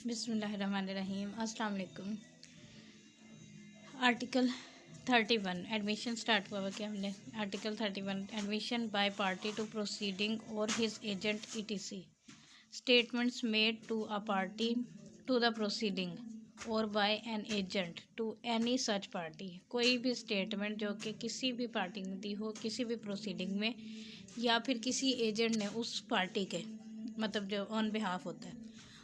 बिस्मिल्लाहिर्रहमानिर्रहीम। अस्सलाम वालेकुम। आर्टिकल 31 एडमिशन स्टार्ट हुआ कि हमने article 31 admission by party to proceeding और his agent etc statements made to a party to the proceeding और by an agent to any such party. कोई भी स्टेटमेंट जो कि किसी भी पार्टी ने दी हो किसी भी प्रोसीडिंग में या फिर किसी एजेंट ने उस पार्टी के मतलब जो ऑन बिहाफ होता है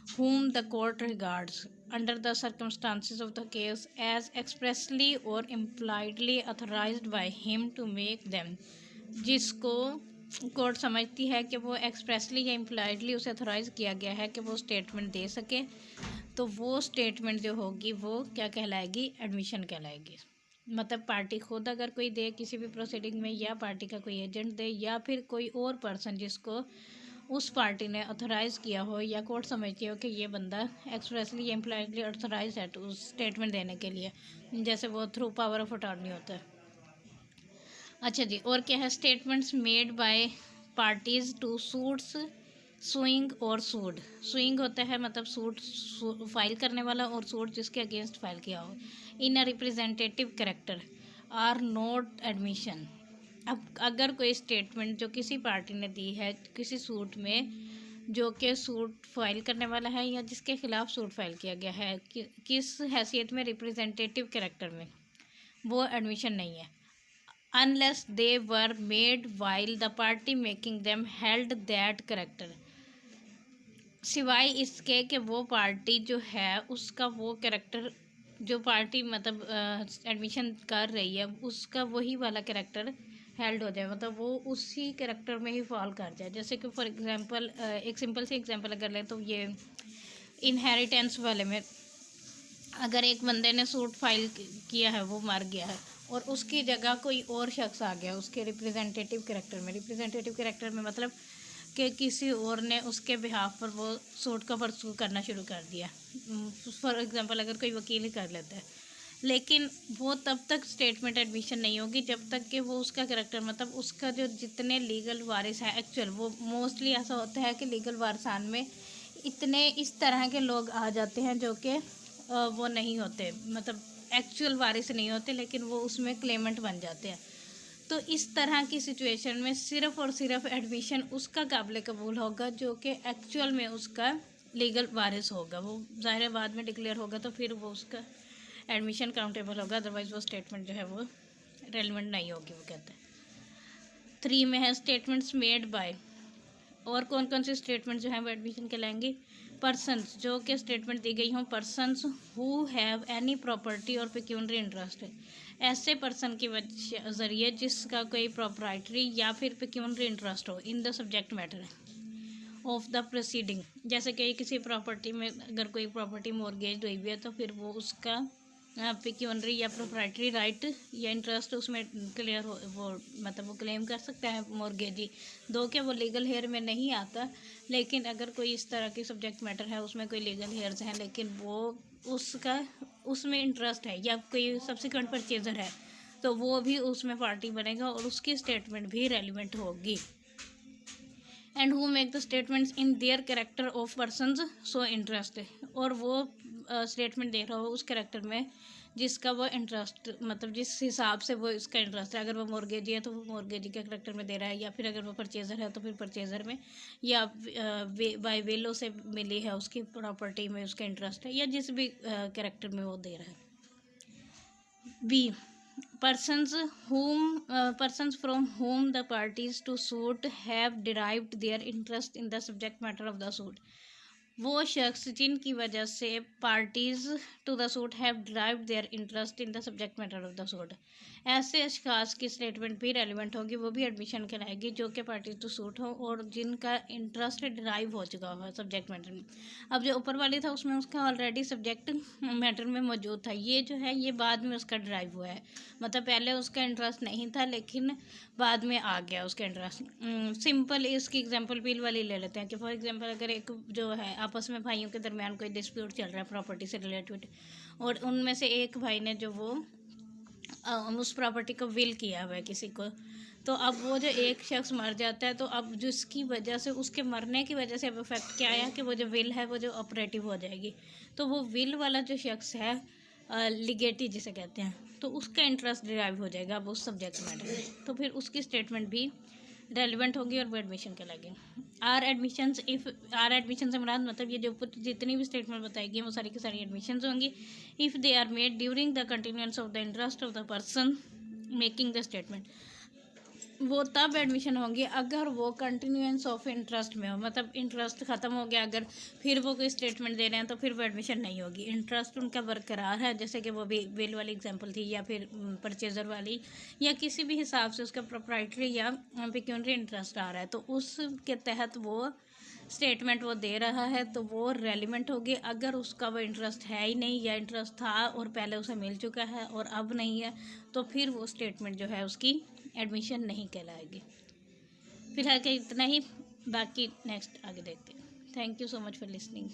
whom the court regards under the circumstances of the case as expressly or impliedly authorized by him to make them, जिसको कोर्ट समझती है कि वो एक्सप्रेसली या इम्प्लाइडली उसे अथोराइज किया गया है कि वो स्टेटमेंट दे सके, तो वो स्टेटमेंट जो होगी वो क्या कहलाएगी? एडमिशन कहलाएगी। मतलब पार्टी खुद अगर कोई दे किसी भी प्रोसीडिंग में या पार्टी का कोई एजेंट दे या फिर कोई और पर्सन जिसको उस पार्टी ने ऑथोराइज़ किया हो या कोर्ट समझती हो कि ये बंदा एक्सप्रेसली या इम्प्लाइडली ऑथोराइज है तो उस स्टेटमेंट देने के लिए, जैसे वो थ्रू पावर ऑफ अटॉर्नी होता है। अच्छा जी, और क्या है? Statements made by parties to suits suing और सूड। सुइंग होता है मतलब सूट फाइल करने वाला और सूट जिसके अगेंस्ट फाइल किया हो in a representative character or not admission. अब अगर कोई स्टेटमेंट जो किसी पार्टी ने दी है किसी सूट में जो कि सूट फाइल करने वाला है या जिसके खिलाफ सूट फाइल किया गया है किस हैसियत में? रिप्रेजेंटेटिव कैरेक्टर में, वो एडमिशन नहीं है unless they were made while the party making them held that character, सिवाय इसके कि वो पार्टी जो है उसका वो कैरेक्टर जो पार्टी मतलब एडमिशन कर रही है उसका वही वाला कैरेक्टर हेल्ड हो जाए, मतलब वो उसी कैरेक्टर में ही फॉल कर जाए। जैसे कि फॉर एग्जांपल एक सिंपल सी एग्जांपल अगर लें तो ये इनहेरिटेंस वाले में अगर एक बंदे ने सूट फाइल किया है वो मर गया है और उसकी जगह कोई और शख्स आ गया उसके रिप्रेजेंटेटिव कैरेक्टर में मतलब कि किसी और ने उसके बिहाफ पर वो सूट का परसू करना शुरू कर दिया। फॉर एग्जांपल अगर कोई वकील ही कर लेता है, लेकिन वो तब तक स्टेटमेंट एडमिशन नहीं होगी जब तक कि वो उसका कैरेक्टर मतलब उसका जो जितने लीगल वारिस है एक्चुअल, वो मोस्टली ऐसा होता है कि लीगल वारिसान में इतने इस तरह के लोग आ जाते हैं जो कि वो नहीं होते मतलब एक्चुअल वारिस नहीं होते लेकिन वो उसमें क्लेमेंट बन जाते हैं। तो इस तरह की सिचुएशन में सिर्फ़ और सिर्फ एडमिशन उसका काबिल कबूल होगा जो कि एक्चुअल में उसका लीगल वारिस होगा। वो ज़ाहिर बाद में डिक्लेयर होगा तो फिर वो उसका एडमिशन काउंटेबल होगा, अदरवाइज़ वो स्टेटमेंट जो है वो रेलिवेंट नहीं होगी। वो कहते हैं 3 में है स्टेटमेंट्स मेड बाय, और कौन कौन से स्टेटमेंट जो हैं वो एडमिशन कहलाएंगे? पर्सनस, जो कि स्टेटमेंट दी गई हों persons who have any property और पेक्यूनरी इंटरेस्ट, ऐसे पर्सन के ज़रिए जिसका कोई प्रॉपराइटरी या फिर पेक्यूनरी इंटरेस्ट हो इन the subject matter of the proceeding. जैसे कि किसी प्रॉपर्टी में अगर कोई प्रॉपर्टी मॉर्गेज हुई हुई है तो फिर वो उसका पेक्यूनरी या प्रोप्राइटरी राइट या इंटरेस्ट उसमें क्लियर हो, वो मतलब वो क्लेम कर सकता है मॉर्गेजी, दो कि वो लीगल हेयर में नहीं आता। लेकिन अगर कोई इस तरह की सब्जेक्ट मैटर है उसमें कोई लीगल हेयर्स हैं लेकिन वो उसका उसमें इंटरेस्ट है या कोई सब्सिक्वेंट परचेजर है तो वो भी उसमें पार्टी बनेगा और उसकी स्टेटमेंट भी रेलिवेंट होगी। And who make the statements in their character of persons so interest, और वो स्टेटमेंट दे रहा हो उस कैरेक्टर में जिसका वो इंटरेस्ट मतलब जिस हिसाब से वो इसका इंटरेस्ट है। अगर वो मॉर्गेजी है तो वो मॉर्गेजी के कैरेक्टर में दे रहा है, या फिर अगर वो परचेज़र है तो फिर परचेज़र में, या बाय वेलो से मिली है उसकी प्रॉपर्टी में उसका इंटरेस्ट है, या जिस भी कैरेक्टर में वो दे रहा है। B persons from whom the parties to suit have derived their interest in the subject matter of the suit, वो शख्स जिनकी वजह से parties to the suit have derived their interest in the subject matter of the suit, ऐसे अशखास की statement भी relevant होगी, वो भी एडमिशन कहलाएगी जो कि पार्टीज टू सूट हो और जिनका इंटरेस्ट ड्राइव हो चुका हो सब्जेक्ट मैटर में। अब जो ऊपर वाली था उसमें उसका ऑलरेडी सब्जेक्ट मैटर में मौजूद था, ये जो है ये बाद में उसका ड्राइव हुआ है, मतलब पहले उसका इंटरेस्ट नहीं था लेकिन बाद में आ गया उसका इंटरेस्ट। सिंपल इसकी एग्जांपल बिल वाली ले लेते हैं कि फॉर एग्जांपल अगर एक जो है आपस में भाइयों के दरमियान कोई डिस्प्यूट चल रहा है प्रॉपर्टी से रिलेटेड, और उनमें से एक भाई ने जो वो उस प्रॉपर्टी को विल किया हुआ है किसी को, तो अब वो जो एक शख्स मर जाता है, तो अब जिसकी वजह से, उसके मरने की वजह से अब इफेक्ट क्या आया कि वो जो विल है वो जो ऑपरेटिव हो जाएगी। तो वो विल वाला जो शख्स है, लिगेटी जिसे कहते हैं, तो उसका इंटरेस्ट डिराइव हो जाएगा अब उस सब्जेक्ट मैटर में, तो फिर उसकी स्टेटमेंट भी रेलिवेंट होगी और वो एडमिशन कहलाएगी। Or admissions, if or admission से मुराद मतलब ये जो जितनी भी स्टेटमेंट बताएगी वो सारी की सारी एडमिशंस होंगी if they are made during the continuance of the interest of the person making the statement. वो तब एडमिशन होंगी अगर वो कंटिन्यूएंस ऑफ इंटरेस्ट में हो, मतलब इंटरेस्ट ख़त्म हो गया अगर फिर वो कोई स्टेटमेंट दे रहे हैं तो फिर वो एडमिशन नहीं होगी। इंटरेस्ट उनका बरकरार है, जैसे कि वो भी बिल वाली एग्जांपल थी, या फिर परचेजर वाली, या किसी भी हिसाब से उसका प्रोप्राइटरी या पिक्यूनरी इंटरेस्ट आ रहा है, तो उसके तहत वो स्टेटमेंट वो दे रहा है तो वो रेलिवेंट होगी। अगर उसका वो इंटरेस्ट है ही नहीं, या इंटरेस्ट था और पहले उसे मिल चुका है और अब नहीं है, तो फिर वो स्टेटमेंट जो है उसकी एडमिशन नहीं कहलाएगी। फिलहाल के इतना ही, बाकी नेक्स्ट आगे देखते हैं। Thank you so much for listening.